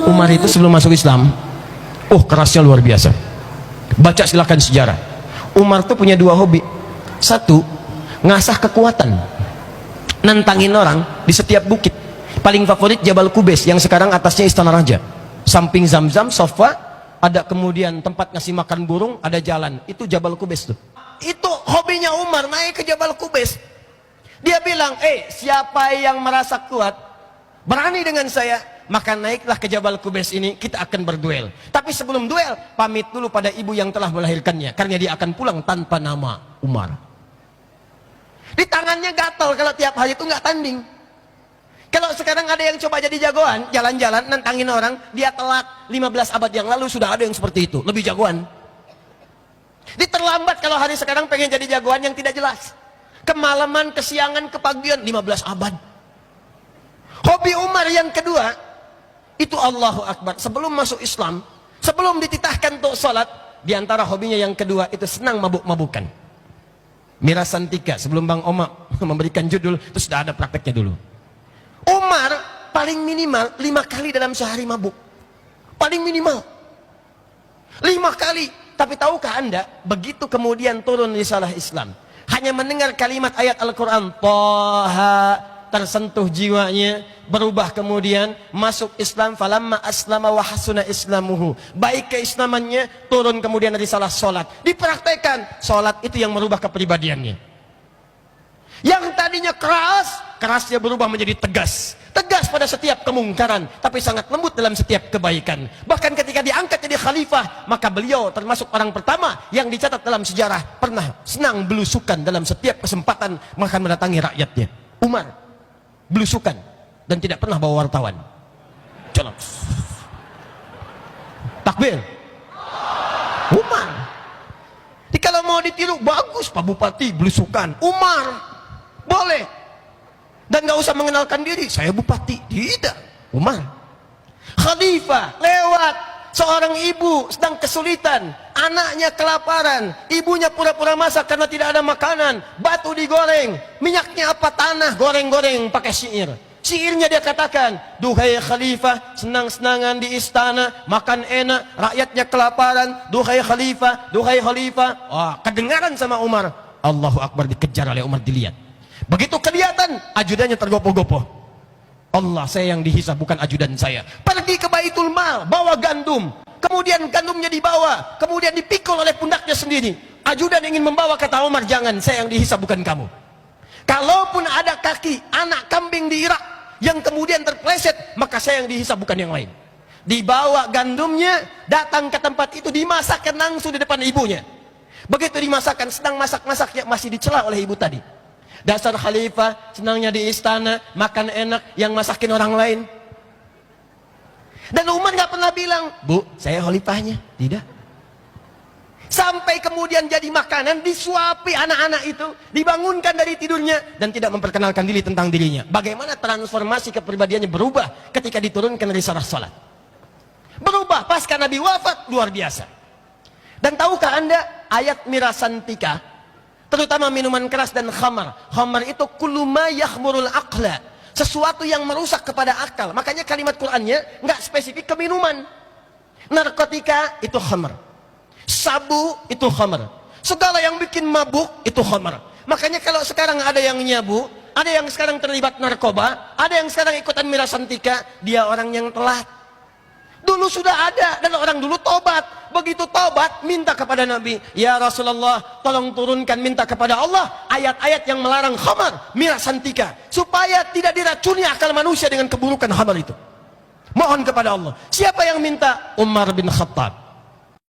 Umar itu sebelum masuk Islam, kerasnya luar biasa. Baca silakan sejarah. Umar tuh punya dua hobi. Satu, ngasah kekuatan, nantangin orang di setiap bukit. Paling favorit Jabal Kubais yang sekarang atasnya Istana Raja. Samping Zamzam, Sofa, ada kemudian tempat ngasih makan burung, ada jalan. Itu Jabal Kubais tuh. Itu hobinya Umar, naik ke Jabal Kubais. Dia bilang, siapa yang merasa kuat, berani dengan saya, maka naiklah ke Jabal Kubais ini, kita akan berduel. Tapi sebelum duel, pamit dulu pada ibu yang telah melahirkannya, karena dia akan pulang tanpa nama Umar. Di tangannya gatal kalau tiap hari itu nggak tanding. Kalau sekarang ada yang coba jadi jagoan, jalan-jalan, nantangin orang, dia telat 15 abad yang lalu sudah ada yang seperti itu, lebih jagoan. Diterlambat kalau hari sekarang pengen jadi jagoan yang tidak jelas. Kemalaman, kesiangan, kepagian, 15 abad. Hobi Umar yang kedua, itu Allahu Akbar. Sebelum masuk Islam, sebelum dititahkan untuk sholat, diantara hobinya yang kedua itu senang mabuk-mabukan. Mirasantika, sebelum Bang Oma memberikan judul, itu sudah ada prakteknya dulu. Umar paling minimal 5 kali dalam sehari mabuk. Paling minimal 5 kali. Tapi tahukah anda, begitu kemudian turun risalah Islam, hanya mendengar kalimat ayat Al-Quran, Taha, tersentuh jiwanya, berubah kemudian masuk Islam. Falamma aslama wa hasuna islamuhu, baik keislamannya, turun kemudian risalah solat, dipraktekkan. Solat itu yang merubah kepribadiannya. Yang tadinya kerasnya berubah menjadi tegas pada setiap kemungkaran, tapi sangat lembut dalam setiap kebaikan. Bahkan ketika diangkat jadi khalifah, maka beliau termasuk orang pertama yang dicatat dalam sejarah pernah senang belusukan dalam setiap kesempatan, makan mendatangi rakyatnya. Umar belusukan dan tidak pernah bawa wartawan. Colok. Takbir. Umar. Jadi kalau mau ditiru, bagus Pak Bupati belusukan. Umar boleh. Dan gak usah mengenalkan diri, saya bupati. Tidak. Umar. Khalifah lewat, seorang ibu sedang kesulitan, anaknya kelaparan, ibunya pura-pura masak karena tidak ada makanan, batu digoreng, minyaknya apa, tanah, goreng-goreng pakai syair. Syairnya dia katakan, duhai khalifah, senang-senangan di istana, makan enak, rakyatnya kelaparan, duhai khalifah, duhai khalifah. Kedengaran sama Umar. Allahu Akbar, dikejar oleh Umar, dilihat. Begitu kelihatan, ajudannya tergopoh-gopoh. Allah, saya yang dihisab, bukan ajudan saya. Pergi ke Baitul Mal, bawa gandum. Kemudian gandumnya dibawa, kemudian dipikul oleh pundaknya sendiri. Ajudan ingin membawa, kata Umar, jangan, saya yang dihisab, bukan kamu. Kalaupun ada kaki anak kambing di Irak yang kemudian terpleset, maka saya yang dihisab, bukan yang lain. Dibawa gandumnya, datang ke tempat itu, dimasakkan langsung di depan ibunya. Begitu dimasakkan, sedang masak-masaknya, masih dicela oleh ibu tadi. Dasar khalifah, senangnya di istana, makan enak, yang masakin orang lain. Dan Umar gak pernah bilang, Bu, saya khalifahnya. Tidak. Sampai kemudian jadi makanan, disuapi anak-anak itu, dibangunkan dari tidurnya, dan tidak memperkenalkan diri tentang dirinya. Bagaimana transformasi kepribadiannya berubah ketika diturunkan risalah salat. Berubah pasca Nabi wafat, luar biasa. Dan tahukah anda, ayat mirasantika, terutama minuman keras dan khamar. Khamar itu kullu ma yakhmurul aqla, sesuatu yang merusak kepada akal. Makanya kalimat Qur'annya nggak spesifik ke minuman. Narkotika itu khamar, sabu itu khamar, segala yang bikin mabuk itu khamar. Makanya kalau sekarang ada yang nyabu, ada yang sekarang terlibat narkoba, ada yang sekarang ikutan mirasantika, dia orang yang telat. Dulu sudah ada, dan orang dulu tobat. Begitu tobat, minta kepada Nabi, ya Rasulullah, tolong turunkan, minta kepada Allah ayat-ayat yang melarang khamar, mirasantika, supaya tidak diracuni akal manusia dengan keburukan khamar itu. Mohon kepada Allah. Siapa yang minta? Umar bin Khattab.